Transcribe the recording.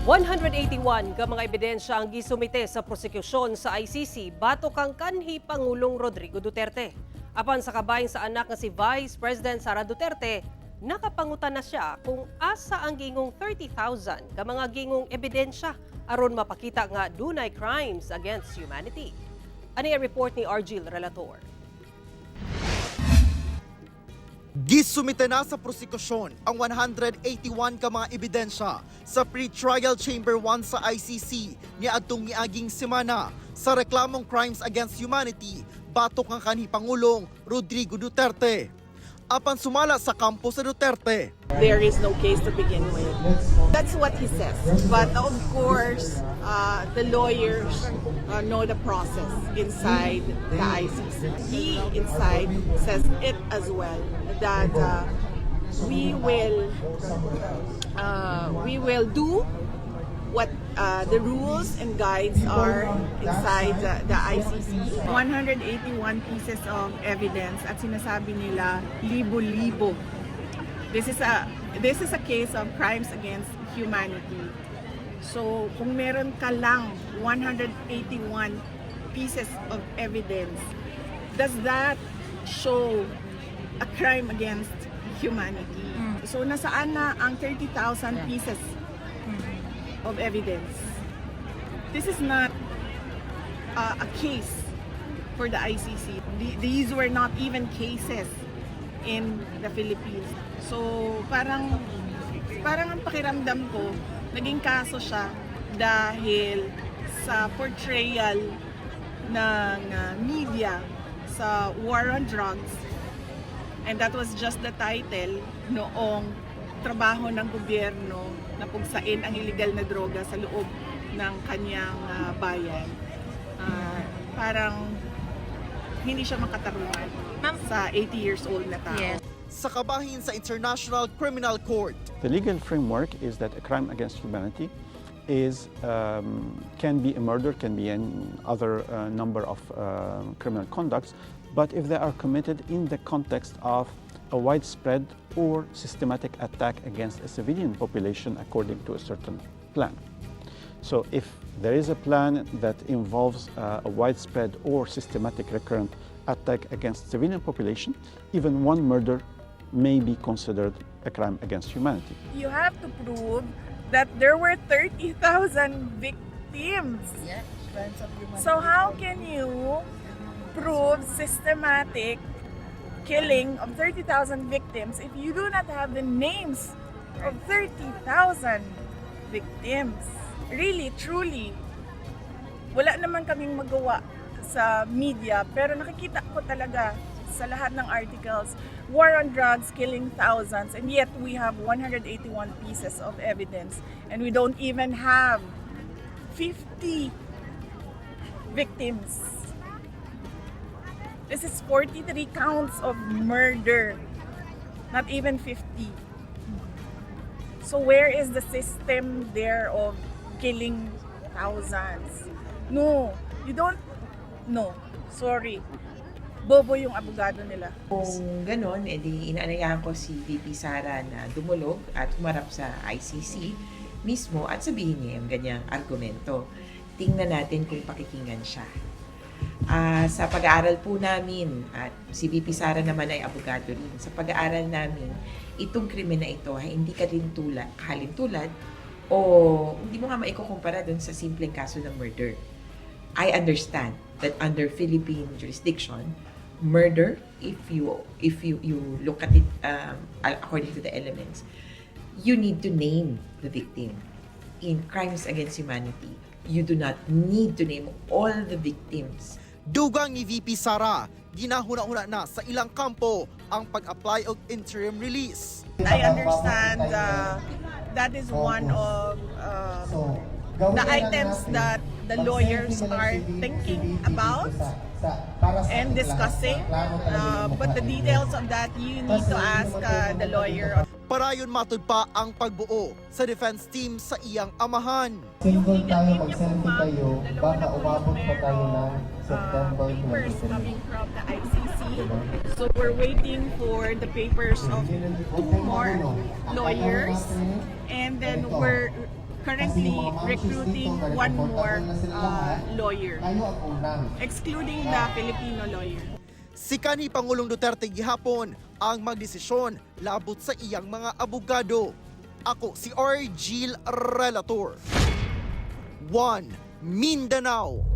181 ka mga ebidensya ang gisumite sa prosekusyon sa ICC batok kang kanhi Pangulong Rodrigo Duterte. Apan sa kabahin sa anak nga si Vice President Sara Duterte, nakapangutan na siya kung asa ang gingong 30,000 ka mga gingong ebidensya aron mapakita nga dunay crimes against humanity. Ani ang report ni Argil Relator. Gisumite na sa prosekusyon ang 181 ka mga ebidensya sa pre-trial chamber 1 sa ICC niadtong miaging semana sa reklamong crimes against humanity batok ang kanhi Pangulong Rodrigo Duterte. Apan sumala sa kampo sa Duterte, there is no case to begin with. That's what he says. But of course, the lawyers know the process inside the ICC. He inside says it as well that we will do what the rules and guides are inside the ICC. 181 pieces of evidence at sinasabi nila libo-libo. This is a case of crimes against humanity. So kung meron ka lang 181 pieces of evidence, does that show a crime against humanity? So nasaan na ang 30,000 pieces of evidence? This is not a case for the ICC. These were not even cases in the Philippines. So parang ang pakiramdam ko, naging kaso siya dahil sa portrayal ng media sa war on drugs, and that was just the title noong trabaho ng gobyerno na pugsain ang illegal na droga sa loob ng kanyang bayan. Parang hindi siya makatarungan sa 80 years old na tao. Yes. sa kabahin sa International Criminal Court. The legal framework is that a crime against humanity is can be a murder, can be an other number of criminal conducts, but if they are committed in the context of a widespread or systematic attack against a civilian population according to a certain plan. So if there is a plan that involves a widespread or systematic recurrent attack against civilian population, even one murder may be considered a crime against humanity. You have to prove that there were 30,000 victims. Yeah, crimes of humanity. So how can you prove systematic killing of 30,000 victims if you do not have the names of 30,000 victims? Really, truly, wala naman kaming magawa sa media, pero nakikita ko talaga sa lahat ng articles, war on drugs killing thousands, and yet we have 181 pieces of evidence, and we don't even have 50 victims. This is 43 counts of murder, not even 50. So where is the system there of killing thousands? No, you don't. No, sorry. Bobo yung abogado nila. Kung ganon, edi inaanayahan ko si VP Sara na dumulog at humarap sa ICC mismo at sabihin niya yung ganyang argumento. Tingnan natin kung pakikinggan siya. Sa pag-aaral po namin, at si VP Sara naman ay abogado rin, sa pag-aaral namin, itong krimen na ito ay hindi halintulad o hindi mo nga maikukumpara dun sa simpleng kaso ng murder. I understand that under Philippine jurisdiction, murder, if you look at it according to the elements, you need to name the victim. In crimes against humanity, you do not need to name all the victims. Dugang ni VP Sara, ginahuna-huna na sa ilang kampo ang pag-apply og interim release. I understand that is one of the items that the lawyers are thinking about and discussing, but the details of that you need to ask the lawyer. Parayon matud pa ang pagbuo sa defense team sa iyang amahan. Single tayo, mag-selfie tayo, baka umabot pa tayo ng September Papers 23. coming from the ICC. So we're waiting for the papers of two more lawyers, and then we're currently recruiting one more lawyer, Kayo ang unang. excluding the Filipino lawyer. Si kanhi Pangulong Duterte gihapon ang magdesisyon labot sa iyang mga abogado. Ako si Argil Relator. 1 Mindanao.